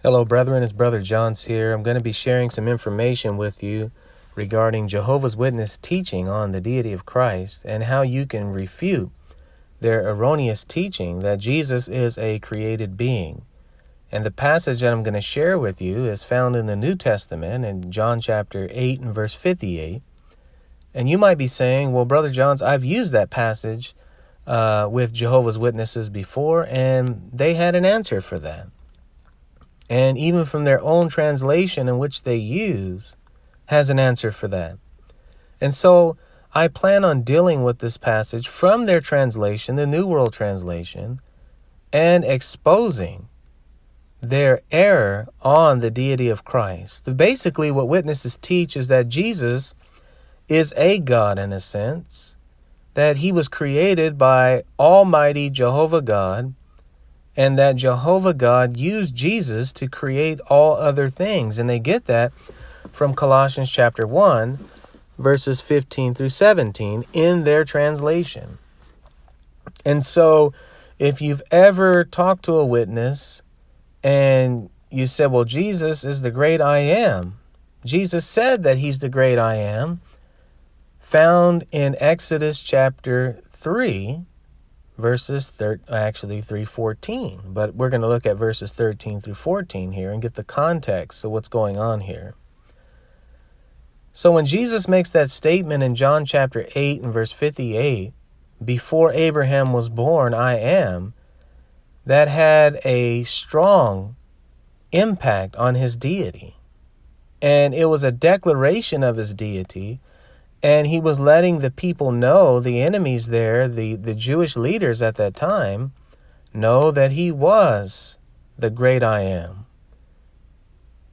Hello, brethren. It's Brother Johns here. I'm going to be sharing some information with you regarding Jehovah's Witness teaching on the deity of Christ and how you can refute their erroneous teaching that Jesus is a created being. And the passage that I'm going to share with you is found in the New Testament in John chapter 8 and verse 58. And you might be saying, well, Brother Johns, I've used that passage with Jehovah's Witnesses before, and they had an answer for that. And even from their own translation in which they use has an answer for that. And so I plan on dealing with this passage from their translation, the New World Translation, and exposing their error on the deity of Christ. Basically, what witnesses teach is that Jesus is a God in a sense, that he was created by Almighty Jehovah God, and that Jehovah God used Jesus to create all other things. And they get that from Colossians chapter 1, verses 15 through 17 in their translation. And so if you've ever talked to a witness and you said, well, Jesus is the great I am. Jesus said that he's the great I am, found in Exodus chapter 3, verses 3:14, but we're going to look at verses 13 through 14 here and get the context of what's going on here. So when Jesus makes that statement in John chapter 8 and verse 58, before Abraham was born, I am, that had a strong impact on his deity. And it was a declaration of his deity. And he was letting the people know, the enemies there, the Jewish leaders at that time, know that he was the great I am.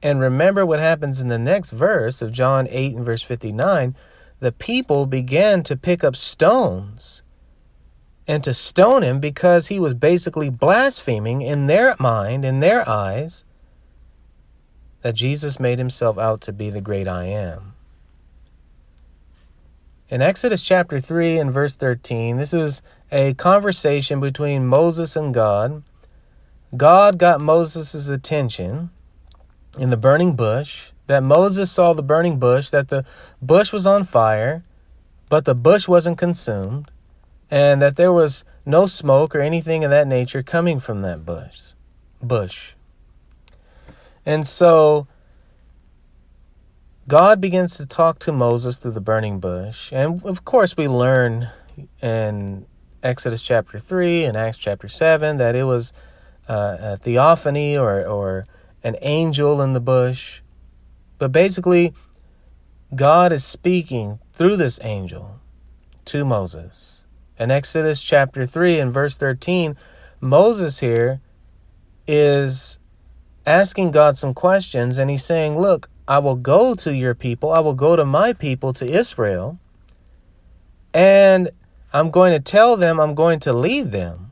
And remember what happens in the next verse of John 8 and verse 59. The people began to pick up stones and to stone him because he was basically blaspheming in their mind, in their eyes, that Jesus made himself out to be the great I am. In Exodus chapter 3 and verse 13, this is a conversation between Moses and God. God got Moses' attention in the burning bush, that Moses saw the burning bush, that the bush was on fire, but the bush wasn't consumed, and that there was no smoke or anything of that nature coming from that bush. And so God begins to talk to Moses through the burning bush. And of course, we learn in Exodus chapter 3 and Acts chapter 7 that it was a theophany or an angel in the bush. But basically, God is speaking through this angel to Moses. In Exodus chapter 3 and verse 13, Moses here is asking God some questions, and he's saying, look, I will go to your people. I will go to my people, to Israel, and I'm going to tell them I'm going to lead them.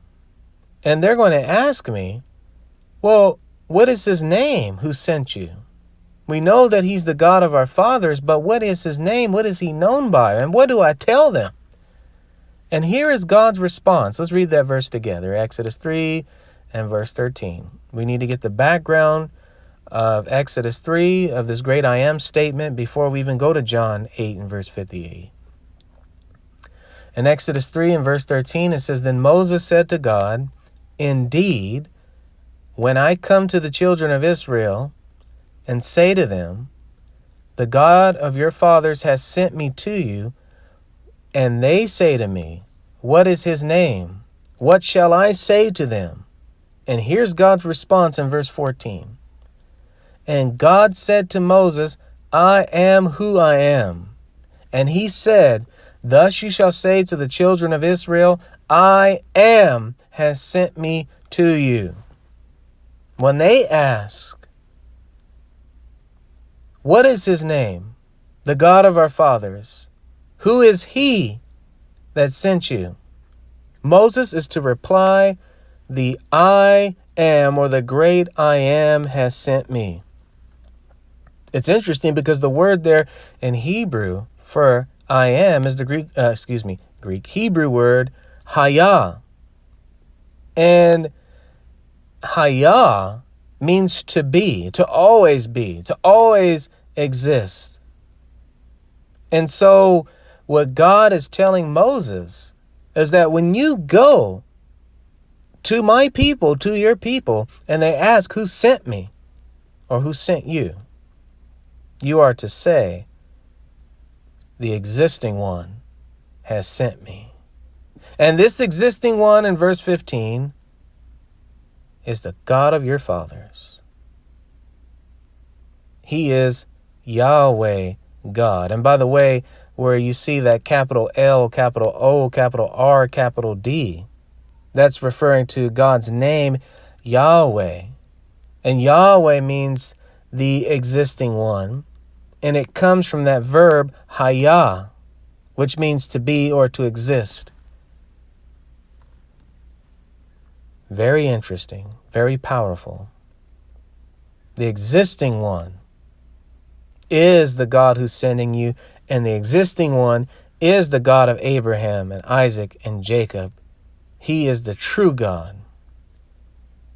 And they're going to ask me, well, what is his name who sent you? We know that he's the God of our fathers, but what is his name? What is he known by? And what do I tell them? And here is God's response. Let's read that verse together. Exodus 3 and verse 13. We need to get the background of Exodus 3, of this great I am statement, before we even go to John 8 and verse 58. In Exodus 3 and verse 13, it says, Then Moses said to God, Indeed, when I come to the children of Israel and say to them, The God of your fathers has sent me to you, and they say to me, What is his name? What shall I say to them? And here's God's response in verse 14. And God said to Moses, I am who I am. And he said, Thus you shall say to the children of Israel, I am has sent me to you. When they ask, what is his name? The God of our fathers. Who is he that sent you? Moses is to reply, the I am, or the great I am has sent me. It's interesting because the word there in Hebrew for I am is the Greek Hebrew word Hayah. And Hayah means to be, to always exist. And so what God is telling Moses is that when you go to my people, to your people, and they ask who sent me or who sent you, you are to say, the existing one has sent me. And this existing one in verse 15 is the God of your fathers. He is Yahweh God. And by the way, where you see that capital L, capital O, capital R, capital D, that's referring to God's name, Yahweh. And Yahweh means the existing one. And it comes from that verb, hayah, which means to be or to exist. Very interesting, very powerful. The existing one is the God who's sending you, and the existing one is the God of Abraham and Isaac and Jacob. He is the true God,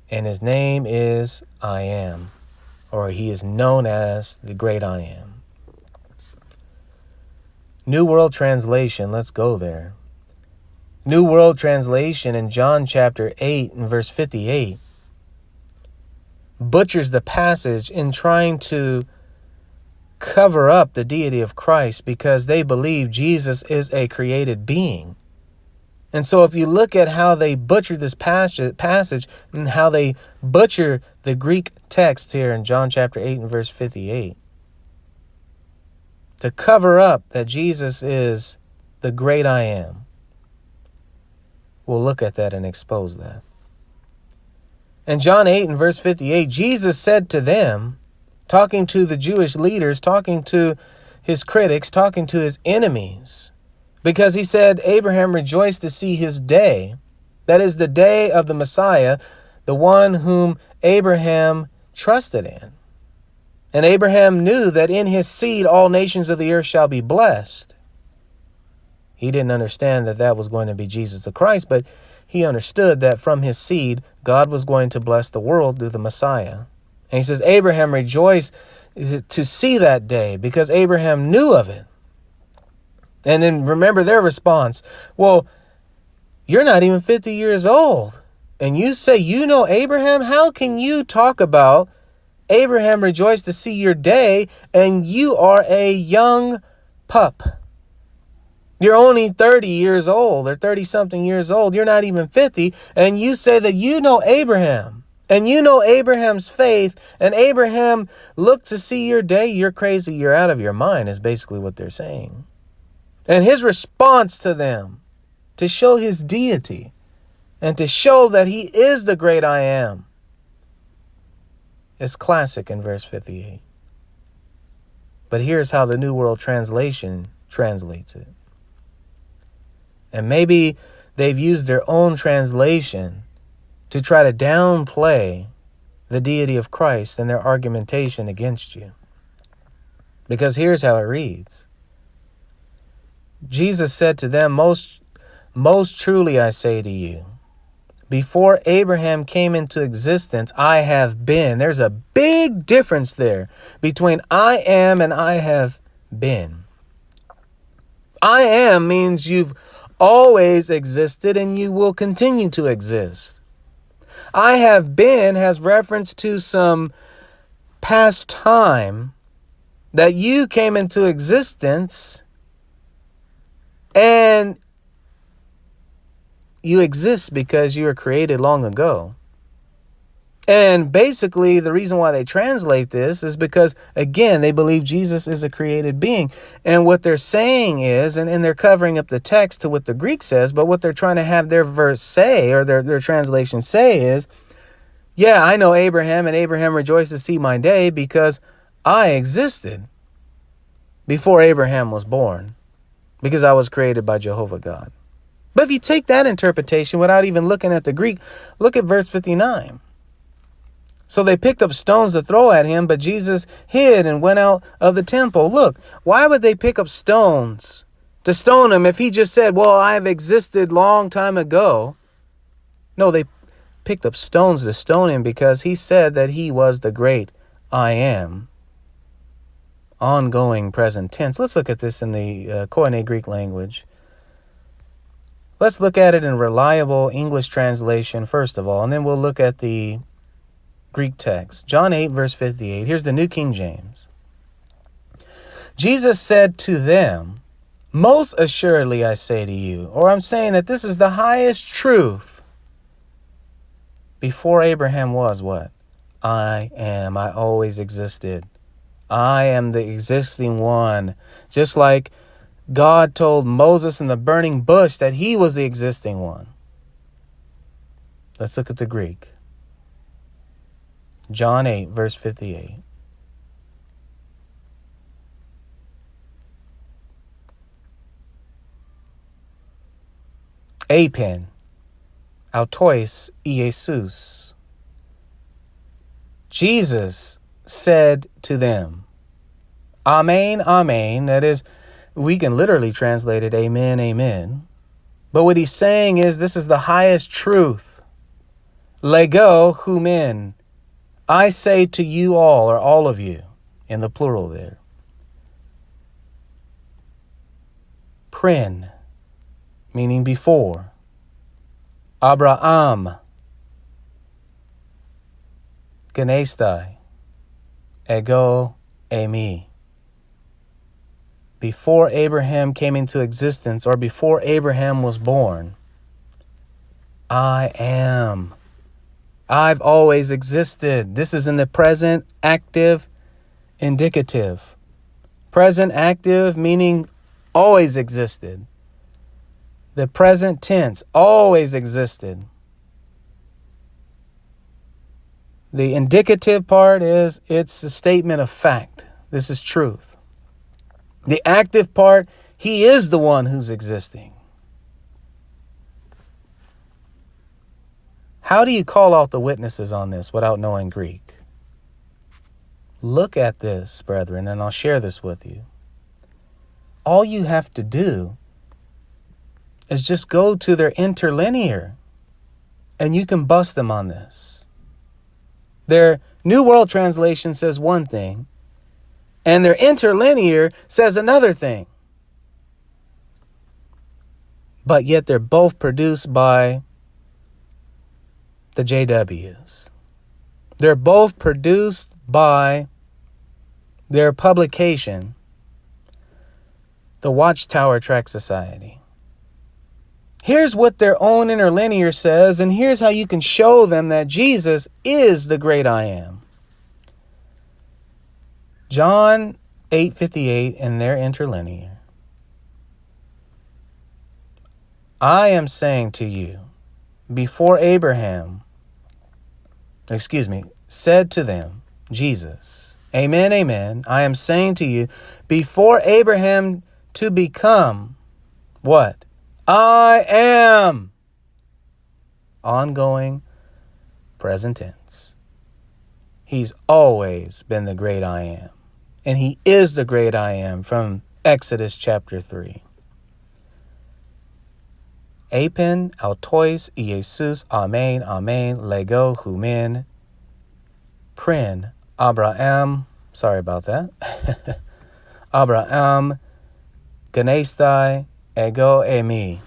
and his name is I Am, or he is known as the great I Am. New World Translation, let's go there. New World Translation in John chapter 8 and verse 58 butchers the passage in trying to cover up the deity of Christ because they believe Jesus is a created being. And so if you look at how they butcher this passage and how they butcher the Greek text here in John chapter 8 and verse 58, to cover up that Jesus is the great I Am, we'll look at that and expose that. In John 8 and verse 58, Jesus said to them, talking to the Jewish leaders, talking to his critics, talking to his enemies, because he said Abraham rejoiced to see his day. That is the day of the Messiah, the one whom Abraham trusted in. And Abraham knew that in his seed all nations of the earth shall be blessed. He didn't understand that that was going to be Jesus the Christ, but he understood that from his seed, God was going to bless the world through the Messiah. And he says, Abraham rejoiced to see that day because Abraham knew of it. And then remember their response. Well, you're not even 50 years old. And you say you know Abraham? How can you talk about Abraham rejoiced to see your day and you are a young pup? You're only 30 years old or 30-something years old. You're not even 50. And you say that you know Abraham. And you know Abraham's faith. And Abraham looked to see your day. You're crazy. You're out of your mind is basically what they're saying. And his response to them, to show his deity and to show that he is the great I Am, is classic in verse 58. But here's how the New World Translation translates it. And maybe they've used their own translation to try to downplay the deity of Christ and their argumentation against you. Because here's how it reads. Jesus said to them, most truly I say to you, before Abraham came into existence, I have been. There's a big difference there between I am and I have been. I am means you've always existed and you will continue to exist. I have been has reference to some past time that you came into existence and you exist because you were created long ago. And basically, the reason why they translate this is because, again, they believe Jesus is a created being. And what they're saying is, and they're covering up the text to what the Greek says, but what they're trying to have their verse say, or their translation say is, yeah, I know Abraham, and Abraham rejoiced to see my day because I existed before Abraham was born, because I was created by Jehovah God. But if you take that interpretation without even looking at the Greek, look at verse 59. So they picked up stones to throw at him, but Jesus hid and went out of the temple. Look, why would they pick up stones to stone him if he just said, well, I've existed long time ago? No, picked up stones to stone him because he said that he was the great I am. Ongoing present tense. Let's look at this in the Koine Greek language. Let's look at it in reliable English translation first of all, and then we'll look at the Greek text. John 8, verse 58. Here's the New King James. Jesus said to them, most assuredly I say to you, or I'm saying that this is the highest truth. Before Abraham was what? I am. I always existed. I am the existing one. Just like God told Moses in the burning bush that he was the existing one. Let's look at the Greek. John 8, verse 58. Apen, autois Iesus. Jesus said to them, Amen, amen. That is, we can literally translate it, amen, amen. But what he's saying is this is the highest truth. Lego humen. I say to you all, or all of you, in the plural there. Prin, meaning before. Abraham. Genestai. Ego eimi. Before Abraham came into existence, or before Abraham was born, I am. I've always existed. This is in the present active indicative. Present active meaning always existed. The present tense always existed. The indicative part is it's a statement of fact. This is truth. The active part, he is the one who's existing. How do you call out the witnesses on this without knowing Greek? Look at this, brethren, and I'll share this with you. All you have to do is just go to their interlinear, and you can bust them on this. Their New World Translation says one thing, and their interlinear says another thing. But yet they're both produced by the JWs. They're both produced by their publication, the Watchtower Tract Society. Here's what their own interlinear says, and here's how you can show them that Jesus is the great I am. John 8:58 in their interlinear. I am saying to you, before Abraham, said to them, Jesus, amen, amen, I am saying to you, before Abraham to become, what? I am. Ongoing, present tense. He's always been the great I am. And he is the great I am from Exodus chapter 3. Apen, autois, Iesus, amen, amen, lego, humen, prin, Abraham, sorry about that, Abraham, genestai, ego eimi.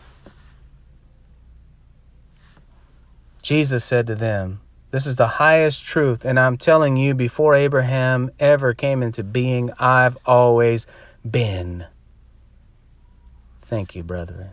Jesus said to them, this is the highest truth, and I'm telling you, before Abraham ever came into being, I've always been. Thank you, brethren.